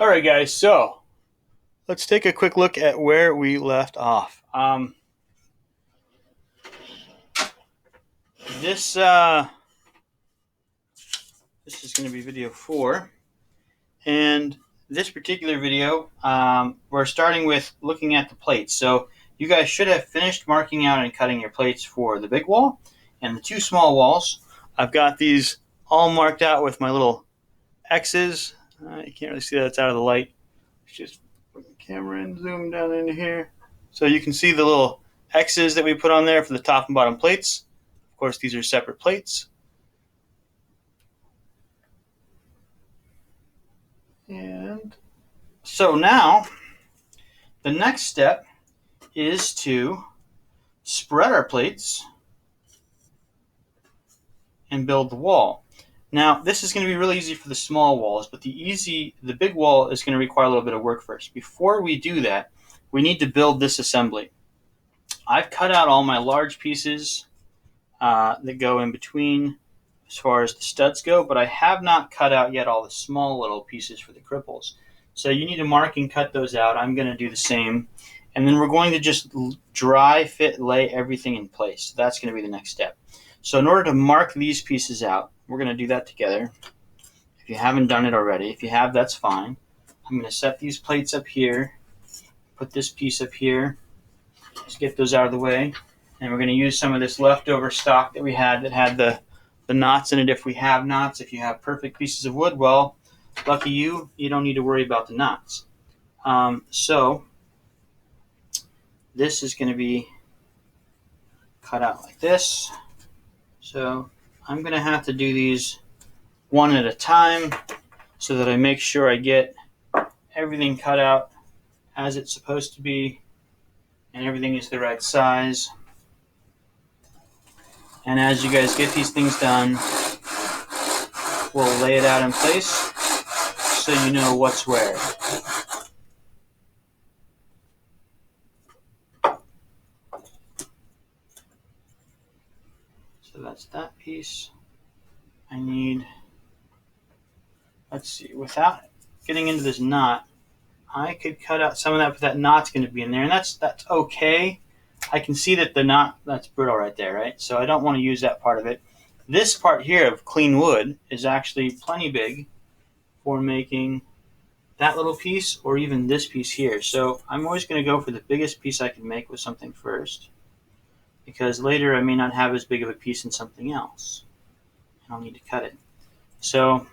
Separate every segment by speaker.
Speaker 1: Alright guys, so let's take a quick look at where we left off. This is going to be video 4, and this particular video, we're starting with looking at the plates. So you guys should have finished marking out and cutting your plates for the big wall and the 2 small walls. I've got these all marked out with my little X's. You can't really see that, it's out of the light. Let's just put the camera and zoom down into here. So you can see the little X's that we put on there for the top and bottom plates. Of course, these are separate plates. And so now, the next step is to spread our plates and build the wall. Now, this is going to be really easy for the small walls, but the big wall is going to require a little bit of work first. Before we do that, we need to build this assembly. I've cut out all my large pieces that go in between as far as the studs go, but I have not cut out yet all the small little pieces for the cripples. So you need to mark and cut those out. I'm going to do the same. And then we're going to just dry fit lay everything in place. So that's going to be the next step. So in order to mark these pieces out, we're going to do that together. If you haven't done it already, if you have, that's fine. I'm going to set these plates up here, put this piece up here, just get those out of the way. And we're going to use some of this leftover stock that we had that had the knots in it if we have knots. If you have perfect pieces of wood, well, lucky you, you don't need to worry about the knots. So this is going to be cut out like this. So I'm going to have to do these one at a time so that I make sure I get everything cut out as it's supposed to be and everything is the right size. And as you guys get these things done, we'll lay it out in place so you know what's where. So that's that piece. I need, let's see, without getting into this knot, I could cut out some of that, but that knot's going to be in there, and that's okay. I can see that the knot, that's brittle right there, right? So I don't want to use that part of it. This part here of clean wood is actually plenty big for making that little piece or even this piece here. So I'm always going to go for the biggest piece I can make with something first, because later I may not have as big of a piece in something else. I'll need to cut it. So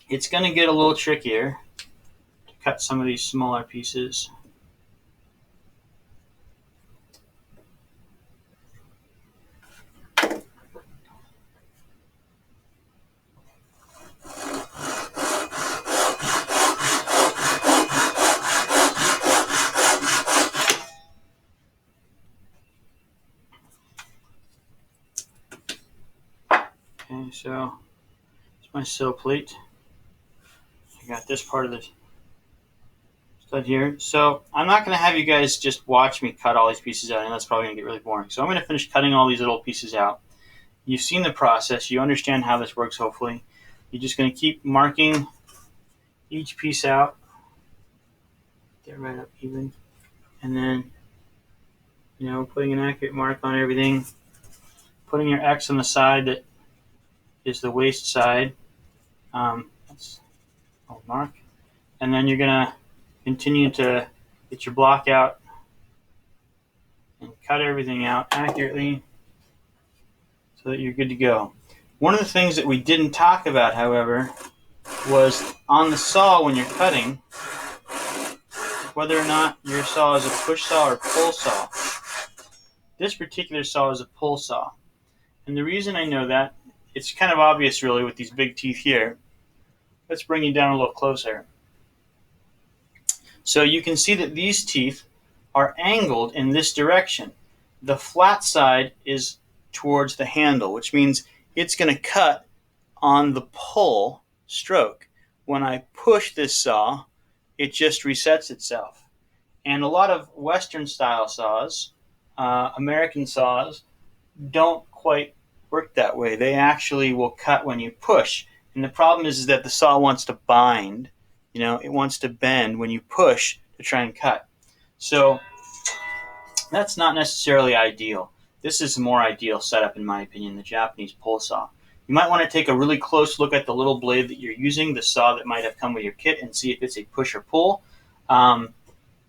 Speaker 1: it's going to get a little trickier to cut some of these smaller pieces. Okay, so it's my sill plate. I got this part of the stud here. So I'm not going to have you guys just watch me cut all these pieces out, and that's probably going to get really boring. So I'm going to finish cutting all these little pieces out. You've seen the process. You understand how this works, hopefully. You're just going to keep marking each piece out. Get right up even. And then, putting an accurate mark on everything. Putting your X on the side that is the waist side. That's a mark. And then you're going to continue to get your block out and cut everything out accurately so that you're good to go. One of the things that we didn't talk about, however, was on the saw when you're cutting, whether or not your saw is a push saw or pull saw. This particular saw is a pull saw. And the reason I know that, it's kind of obvious really with these big teeth here. Let's bring you down a little closer. So you can see that these teeth are angled in this direction. The flat side is towards the handle, which means it's going to cut on the pull stroke. When I push this saw, it just resets itself. And a lot of Western style saws, American saws, don't quite work that way. They actually will cut when you push. And the problem is that the saw wants to bind it wants to bend when you push to try and cut. So that's not necessarily ideal. This is a more ideal setup, in my opinion, the Japanese pull saw. You might want to take a really close look at the little blade that you're using, the saw that might have come with your kit, and see if it's a push or pull.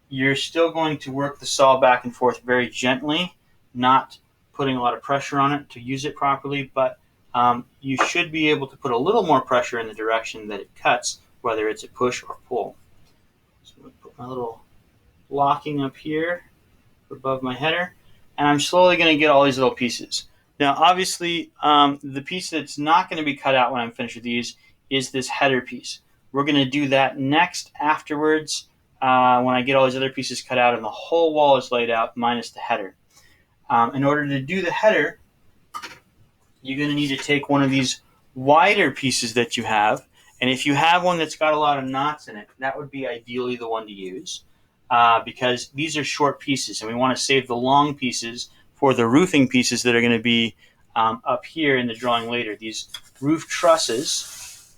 Speaker 1: You're still going to work the saw back and forth very gently, not putting a lot of pressure on it to use it properly, but you should be able to put a little more pressure in the direction that it cuts, whether it's a push or pull. So I'm going to put my little locking up here above my header, and I'm slowly going to get all these little pieces. Now, obviously, the piece that's not going to be cut out when I'm finished with these is this header piece. We're going to do that next afterwards when I get all these other pieces cut out and the whole wall is laid out minus the header. In order to do the header, you're going to need to take one of these wider pieces that you have, and if you have one that's got a lot of knots in it, that would be ideally the one to use, because these are short pieces, and we want to save the long pieces for the roofing pieces that are going to be up here in the drawing later. These roof trusses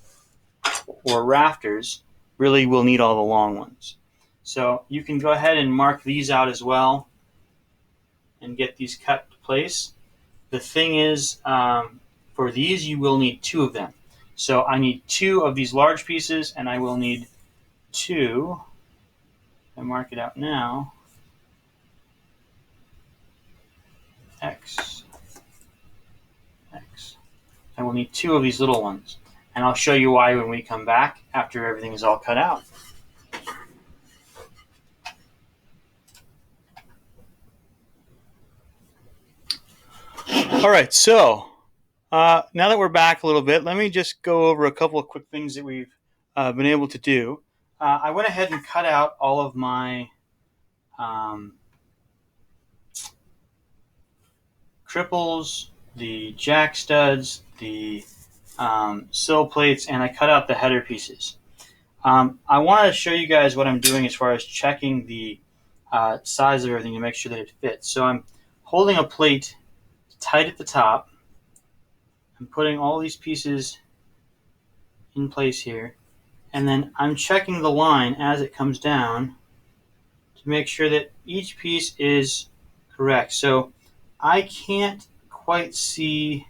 Speaker 1: or rafters really will need all the long ones. So you can go ahead and mark these out as well and get these cut to place. The thing is, for these you will need 2 of them. So I need 2 of these large pieces, and I will need 2. I mark it out now. X. I will need 2 of these little ones, and I'll show you why when we come back after everything is all cut out. All right, so now that we're back a little bit, let me just go over a couple of quick things that we've been able to do. I went ahead and cut out all of my triples, the jack studs, the sill plates, and I cut out the header pieces. I want to show you guys what I'm doing as far as checking the size of everything to make sure that it fits. So I'm holding a plate tight at the top. I'm putting all these pieces in place here, and then I'm checking the line as it comes down to make sure that each piece is correct. So I can't quite see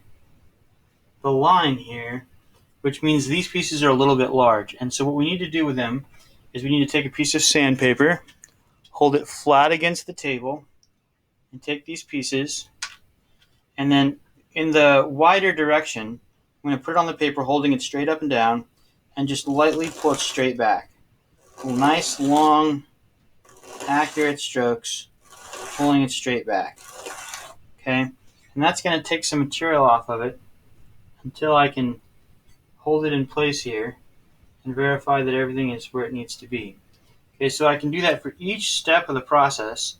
Speaker 1: the line here, which means these pieces are a little bit large. And so what we need to do with them is we need to take a piece of sandpaper, hold it flat against the table, and take these pieces, and then in the wider direction, I'm going to put it on the paper, holding it straight up and down, and just lightly pull it straight back. Nice, long, accurate strokes, pulling it straight back. Okay? And that's going to take some material off of it until I can hold it in place here and verify that everything is where it needs to be. Okay, so I can do that for each step of the process.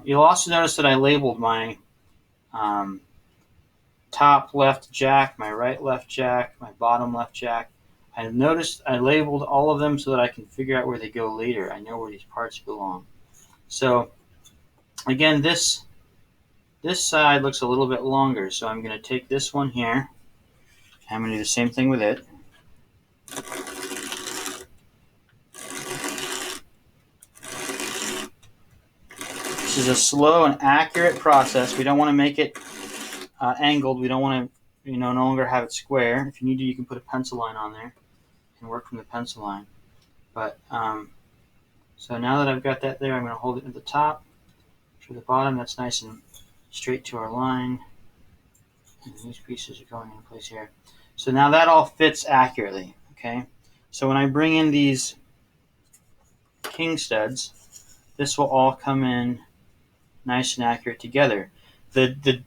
Speaker 1: You'll also notice that I labeled my top left jack, my right left jack, my bottom left jack. I noticed I labeled all of them so that I can figure out where they go later. I know where these parts belong. So again, this side looks a little bit longer, so I'm going to take this one here. I'm going to do the same thing with it. This is a slow and accurate process. We don't want to make it angled. We don't want to, no longer have it square. If you need to, you can put a pencil line on there and work from the pencil line. But so now that I've got that there, I'm going to hold it at the top. To the bottom, that's nice and straight to our line. And these pieces are going in place here. So now that all fits accurately. Okay. So when I bring in these king studs, this will all come in nice and accurate together. The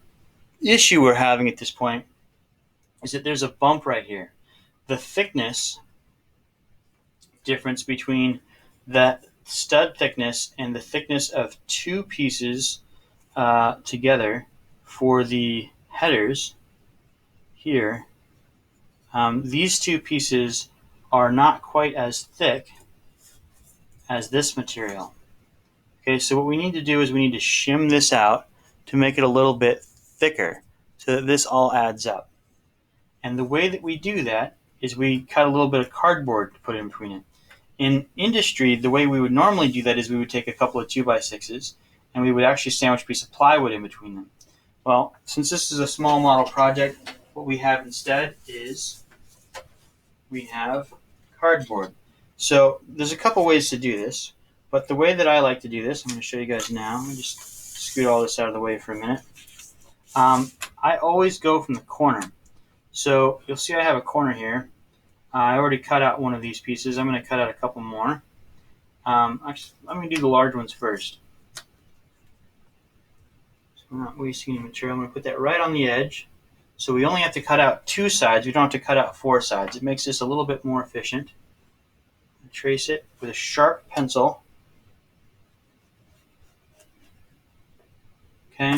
Speaker 1: issue we're having at this point is that there's a bump right here. The thickness difference between the stud thickness and the thickness of 2 pieces together for the headers here, these 2 pieces are not quite as thick as this material. Okay, so what we need to do is we need to shim this out to make it a little bit thicker so that this all adds up. And the way that we do that is we cut a little bit of cardboard to put in between it. In industry, the way we would normally do that is we would take a couple of 2x6s and we would actually sandwich a piece of plywood in between them. Well, since this is a small model project, what we have instead is we have cardboard. So there's a couple ways to do this, but the way that I like to do this, I'm going to show you guys now. Let me just scoot all this out of the way for a minute. I always go from the corner. So you'll see I have a corner here. I already cut out one of these pieces. I'm going to cut out a couple more. Actually, let me do the large ones first. So we're not wasting any material. I'm going to put that right on the edge. So we only have to cut out 2 sides. We don't have to cut out 4 sides. It makes this a little bit more efficient. Trace it with a sharp pencil. Okay.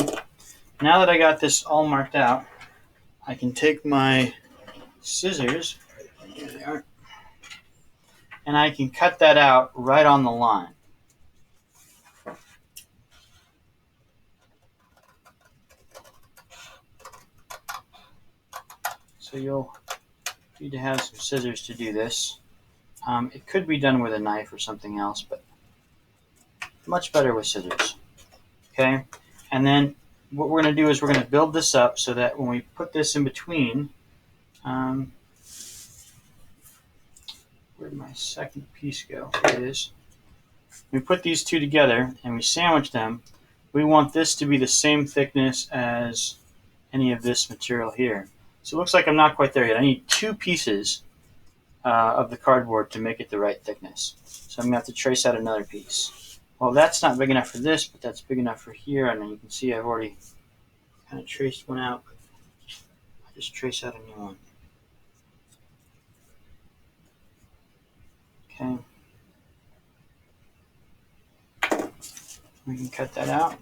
Speaker 1: Now that I got this all marked out, I can take my scissors, here they are, and I can cut that out right on the line. So you'll need to have some scissors to do this. It could be done with a knife or something else, but much better with scissors. Okay, and then what we're going to do is we're going to build this up so that when we put this in between, where'd my second piece go? Here it is. We put these two together and we sandwich them. We want this to be the same thickness as any of this material here. So it looks like I'm not quite there yet. I need 2 pieces of the cardboard to make it the right thickness. So I'm going to have to trace out another piece. Well, that's not big enough for this, but that's big enough for here. And then you can see I've already kind of traced one out. I'll just trace out a new one. Okay. We can cut that out.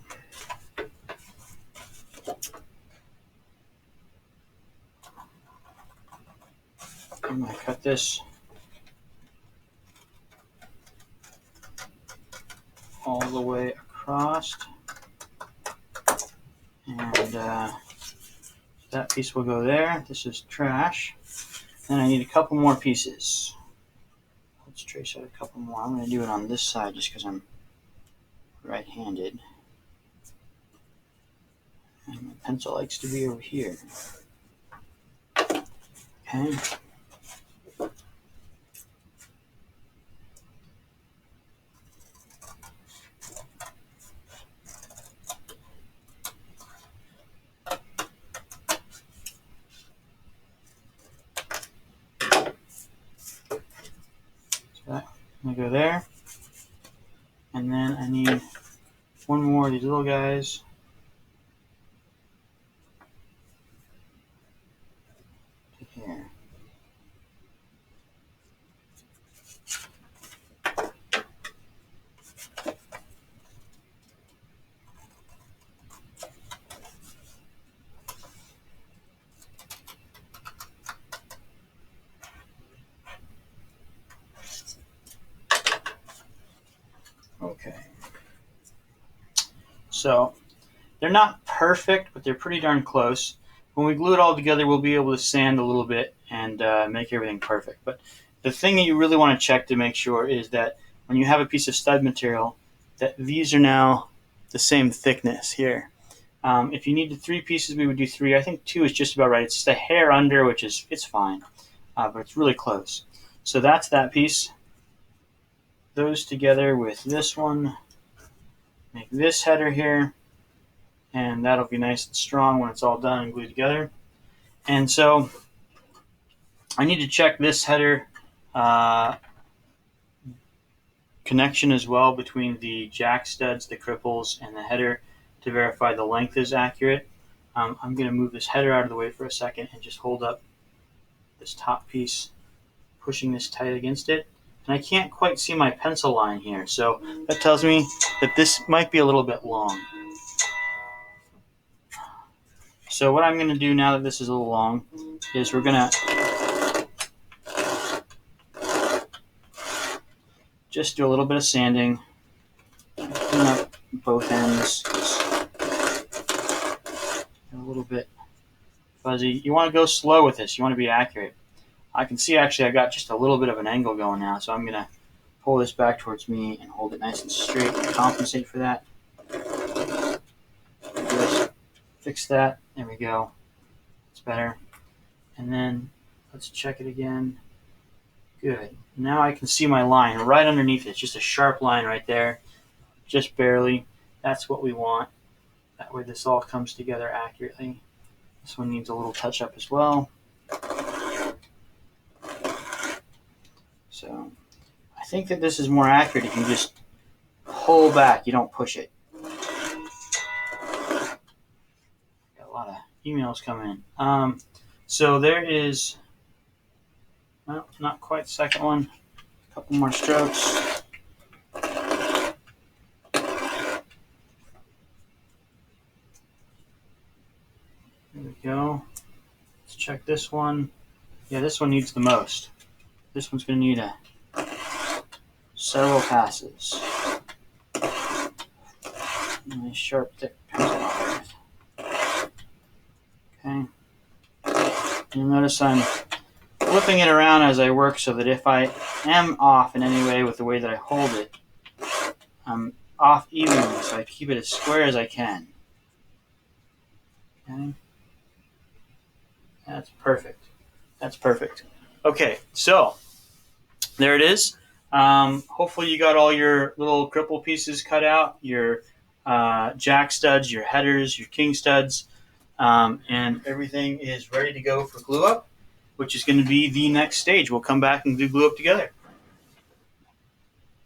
Speaker 1: I'm going to cut this all the way across. And that piece will go there. This is trash. Then I need a couple more pieces. Let's trace out a couple more. I'm going to do it on this side just because I'm right-handed. And my pencil likes to be over here. Okay. I'm going to go there. And then I need one more of these little guys. To here. Okay. So they're not perfect, but they're pretty darn close. When we glue it all together, we'll be able to sand a little bit and make everything perfect. But the thing that you really want to check to make sure is that when you have a piece of stud material, that these are now the same thickness here. If you needed 3 pieces, we would do 3. I think 2 is just about right. It's just a hair under, which is it's fine, but it's really close. So that's that piece. Those together with this one, make this header here, and that'll be nice and strong when it's all done and glued together. And so I need to check this header connection as well between the jack studs, the cripples, and the header to verify the length is accurate. I'm going to move this header out of the way for a second and just hold up this top piece, pushing this tight against it. And I can't quite see my pencil line here, so that tells me that this might be a little bit long. So what I'm going to do now that this is a little long is we're going to just do a little bit of sanding, clean up both ends. A little bit fuzzy. You want to go slow with this. You want to be accurate. I can see actually I got just a little bit of an angle going now, so I'm going to pull this back towards me and hold it nice and straight to compensate for that. Just fix that. There we go. It's better. And then let's check it again. Good. Now I can see my line right underneath it. It's just a sharp line right there. Just barely. That's what we want. That way this all comes together accurately. This one needs a little touch up as well. So I think that this is more accurate if you just pull back. You don't push it. Got a lot of emails coming in. So there is, well, not quite the second one. A couple more strokes. There we go. Let's check this one. Yeah, this one needs the most. This one's going to need several passes. Nice sharp, thick pencil. Okay. You'll notice I'm flipping it around as I work so that if I am off in any way with the way that I hold it, I'm off evenly, so I keep it as square as I can. Okay. That's perfect. That's perfect. Okay, so there it is. Hopefully you got all your little cripple pieces cut out, your jack studs, your headers, your king studs, and everything is ready to go for glue up, which is going to be the next stage. We'll come back and do glue up together.